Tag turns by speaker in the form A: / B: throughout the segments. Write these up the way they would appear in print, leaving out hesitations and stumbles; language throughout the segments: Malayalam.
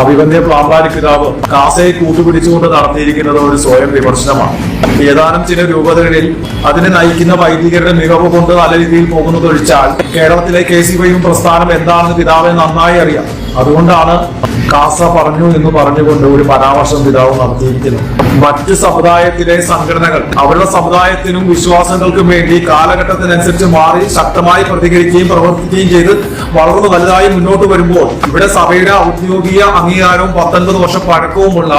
A: അഭിമന്യ പാമ്പാടി പിതാവ് കാസയെ കൂട്ടുപിടിച്ചുകൊണ്ട് നടത്തിയിരിക്കുന്നത് ഒരു സ്വയം വിമർശനമാണ്. ഏതാനും ചില രൂപതകളിൽ അതിനെ നയിക്കുന്ന വൈദികരുടെ മികവ് കൊണ്ട് നല്ല രീതിയിൽ പോകുന്നതൊഴിച്ചാൽ കേരളത്തിലെ KCYM പ്രസ്ഥാനം എന്താണെന്ന് പിതാവിനെ നന്നായി അറിയാം. അതുകൊണ്ടാണ് കാസ പറഞ്ഞു എന്ന് പറഞ്ഞുകൊണ്ട് ഒരു പരാമർശം പിതാവ് നടത്തിയിരിക്കുന്നത്. മറ്റ് സമുദായത്തിലെ സംഘടനകൾ അവരുടെ സമുദായത്തിനും വിശ്വാസങ്ങൾക്കും വേണ്ടി കാലഘട്ടത്തിനനുസരിച്ച് മാറി ശക്തമായി പ്രതികരിക്കുകയും പ്രവർത്തിക്കുകയും ചെയ്ത് വളർന്നു വലുതായി മുന്നോട്ട് വരുമ്പോൾ ഇവിടെ സഭയുടെ ഔദ്യോഗിക അംഗീകാരവും 19 വർഷം പഴക്കവുമുള്ള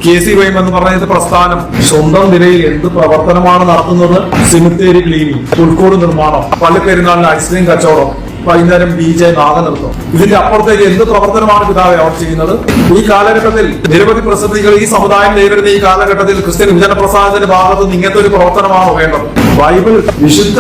A: KCYM എന്ന് പറയുന്ന പ്രസ്ഥാനം സ്വന്തം നിലയിൽ എന്ത് പ്രവർത്തനമാണ് നടത്തുന്നത്? സിമിത്തേരി ക്ലീനിങ്, പുൽക്കൂട് നിർമ്മാണം, പള്ളിപ്പെരുന്നാളിന് ഐസ്ക്രീം കച്ചവടം, വൈകുന്നേരം DJ നാഗനൃത്തം. ഇതിന്റെ അപ്പുറത്തേക്ക് എന്ത് പ്രവർത്തനമാണ് പിതാവെ അവർ ചെയ്യുന്നത്? ഈ കാലഘട്ടത്തിൽ നിരവധി പ്രസിദ്ധികൾ ഈ സമുദായം നേരിടുന്ന ഈ കാലഘട്ടത്തിൽ ക്രിസ്ത്യൻ വിഭജന പ്രസ്ഥാനത്തിന്റെ ഭാഗത്ത് നിന്ന് ഇങ്ങനത്തെ ഒരു പ്രവർത്തനമാണോ വേണ്ടത്? ബൈബിൾ വിശുദ്ധ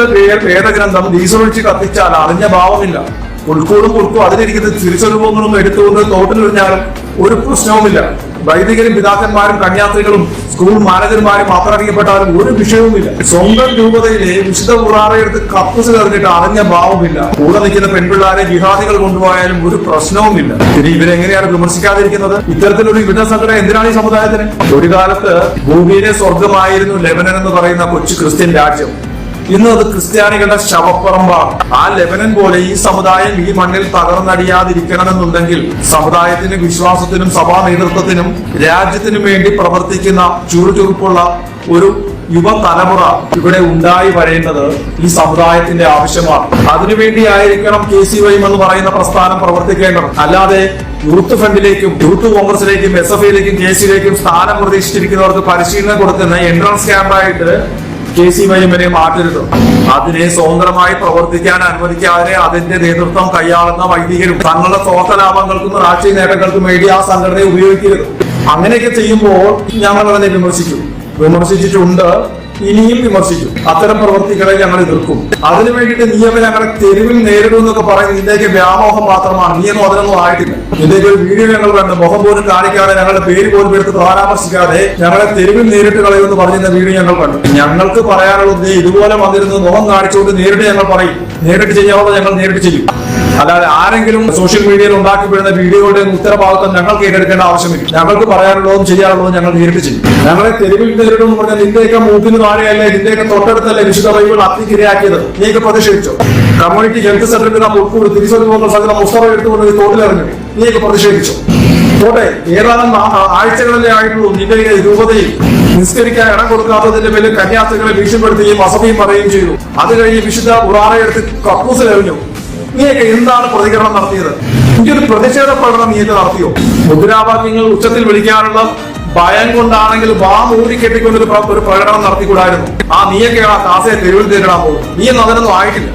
A: വേദഗ്രന്ഥം വീസൊഴിച്ച് കത്തിച്ചാൽ അറിഞ്ഞ ഭാവമില്ല. പുൽക്കൂടും അതിലിരിക്കുന്ന തിരിച്ചനുഭവങ്ങളും എടുത്തുകൊണ്ട് തോട്ടിലെറിഞ്ഞാലും ഒരു പ്രശ്നവുമില്ല. വൈദികരും പിതാക്കന്മാരും കന്യാസ്ത്രീകളും സ്കൂൾ മാനേജർമാരും മാത്രമറിയപ്പെട്ടാലും ഒരു വിഷയവുമില്ല. സ്വന്തം രൂപതയിലെ വിശുദ്ധ ഖുർആനെടുത്ത് കപ്പസ് കറിഞ്ഞിട്ട് അറിഞ്ഞ ഭാവമില്ല. കൂടെ നിൽക്കുന്ന പെൺപിള്ളാരെ ജിഹാദികൾ കൊണ്ടുപോയാലും ഒരു പ്രശ്നവുമില്ല. ഇനി ഇവരെങ്ങനെയാണ് വിമർശിക്കാതിരിക്കുന്നത്? ഇത്തരത്തിലൊരു വിവിധ സംഘടന എന്തിനാണ് ഈ സമുദായത്തിന്? ഒരു കാലത്ത് ഭൂമിയിലെ സ്വർഗമായിരുന്നു ലെബനൻ എന്ന് പറയുന്ന കൊച്ചു ക്രിസ്ത്യൻ രാജ്യം. ഇന്ന് അത് ക്രിസ്ത്യാനികളുടെ ശവപ്പറമ്പാണ്. ആ ലെബനൻ പോലെ ഈ സമുദായം ഈ മണ്ണിൽ തകർന്നടിയാതിരിക്കണമെന്നുണ്ടെങ്കിൽ സമുദായത്തിനും വിശ്വാസത്തിനും സഭാ നേതൃത്വത്തിനും രാജ്യത്തിനും വേണ്ടി പ്രവർത്തിക്കുന്ന ചുറുചുറുപ്പുള്ള ഒരു യുവതലമുറ ഇവിടെ ഉണ്ടായി വരേണ്ടത് ഈ സമുദായത്തിന്റെ ആവശ്യമാണ്. അതിനുവേണ്ടി ആയിരിക്കണം KCYM എന്ന് പറയുന്ന പ്രസ്ഥാനം പ്രവർത്തിക്കേണ്ടത്. അല്ലാതെ യൂത്ത് ഫണ്ടിലേക്കും യൂത്ത് കോൺഗ്രസിലേക്കും SFIയിലേക്കും KCയിലേക്കും സ്ഥാനം പ്രതീക്ഷിച്ചിരിക്കുന്നവർക്ക് പരിശീലനം കൊടുക്കുന്ന എൻട്രൻസ് ക്യാമ്പായിട്ട് KCYMനെ മാറ്റരുത്. അതിനെ സ്വതന്ത്രമായി പ്രവർത്തിക്കാൻ അനുവദിക്കാതെ അതിന്റെ നേതൃത്വം കൈയാളുന്ന വൈദികരും തങ്ങളുടെ സ്വാർത്ഥ ലാഭങ്ങൾക്കും രാഷ്ട്രീയ നേട്ടങ്ങൾക്കും വേണ്ടി ആ സംഘടനയെ ഉപയോഗിക്കരുത്. അങ്ങനെയൊക്കെ ചെയ്യുമ്പോൾ ഞങ്ങൾ അതിനെ വിമർശിച്ചിട്ടുണ്ട്, ഇനിയും വിമർശിക്കും. അത്തരം പ്രവർത്തികളെ ഞങ്ങൾ എതിർക്കും. അതിനു വേണ്ടിയിട്ട് നീയൊക്കെ ഞങ്ങളെ തെരുവിൽ നേരിടും എന്നൊക്കെ പറയുന്നത് ഇതിന്റെയൊക്കെ വ്യാമോഹം മാത്രമാണ്. നീയൊന്നും അതിനൊന്നും ആയിട്ടില്ല. ഇതിന്റെയൊക്കെ ഒരു വീഡിയോ ഞങ്ങൾ കണ്ടു. മുഖം പോലും കാണിക്കാതെ, ഞങ്ങളുടെ പേര് പോലും എടുത്ത് പരാമർശിക്കാതെ ഞങ്ങളെ തെരുവിൽ നേരിട്ട് കളയുമെന്ന് പറഞ്ഞിരുന്ന വീഡിയോ ഞങ്ങൾ കണ്ടു. ഞങ്ങൾക്ക് പറയാനുള്ളത് ഇതുപോലെ വന്നിരുന്നത് മുഖം കാണിച്ചുകൊണ്ട് നേരിട്ട് ഞങ്ങൾ പറയും. നേരിട്ട് ചെയ്യാവുന്നത് ഞങ്ങൾ നേരിട്ട് ചെയ്യും. അല്ലാതെ ആരെങ്കിലും സോഷ്യൽ മീഡിയയിൽ ഉണ്ടാക്കിപ്പെടുന്ന വീഡിയോയുടെ ഉത്തരവാദിത്വം ഞങ്ങൾക്ക് ഏറ്റെടുക്കേണ്ട ആവശ്യമില്ല. ഞങ്ങൾക്ക് പറയാനുള്ളതും ചെയ്യാനുള്ളതും ഞങ്ങൾ നേരിട്ട് ചെയ്യും. ഞങ്ങളെ തെരുവിൽ നേരിടും എന്ന് പറഞ്ഞാൽ നിന്റെയൊക്കെ മൂക്കിന് താഴെയല്ലേ, നിന്റെയൊക്കെ തൊട്ടടുത്തല്ലേ വിശുദ്ധ ബൈബിൾ അഗ്നിക്കിരയാക്കിയത്? നീയൊക്കെ പ്രതിഷേധിച്ചോ? കമ്മ്യൂണിറ്റി ഹെൽത്ത് സെന്ററിൽ ഉൾക്കൂടി തിരിച്ചു പോകുന്ന സ്ഥലത്ത് മുസ്തഫ എടുത്തുകൊണ്ട് തോട്ടിലിറങ്ങി നീയൊക്കെ പ്രതിഷേധിച്ചോ? പോട്ടെ, ഏതാനും ആഴ്ചകളിലേ ആയിട്ടുള്ളൂ നിന്റെ രൂപതയിൽ നിസ്കരിക്കാൻ ഇടം കൊടുക്കാത്തതിന്റെ പേരിൽ കന്യാസ്ത്രീകളെ ഭീഷണിപ്പെടുത്തുകയും അസഭ്യം പറയുകയും ചെയ്തു. അത് കഴിഞ്ഞ് വിശുദ്ധ ഖുർആനെടുത്ത് കക്കൂസിലെറിഞ്ഞു. നീയൊക്കെ എന്താണ് പ്രതികരണം നടത്തിയത്? എനിക്കൊരു പ്രതിഷേധ പ്രകടനം നീയൊക്കെ നടത്തിയോ? മുദ്രാവാക്യങ്ങൾ ഉച്ചത്തിൽ വിളിക്കാനുള്ള ഭയം കൊണ്ടാണെങ്കിൽ മൂടി കെട്ടിക്കൊണ്ടൊരു പ്രകടനം നടത്തിക്കൂടായിരുന്നു. നീയൊക്കെയാണ് കാസയെ തെരുവിൽ നേരിടാൻ പോകുന്നത്. നീയൊന്നും അതിനൊന്നും ആയിട്ടില്ല.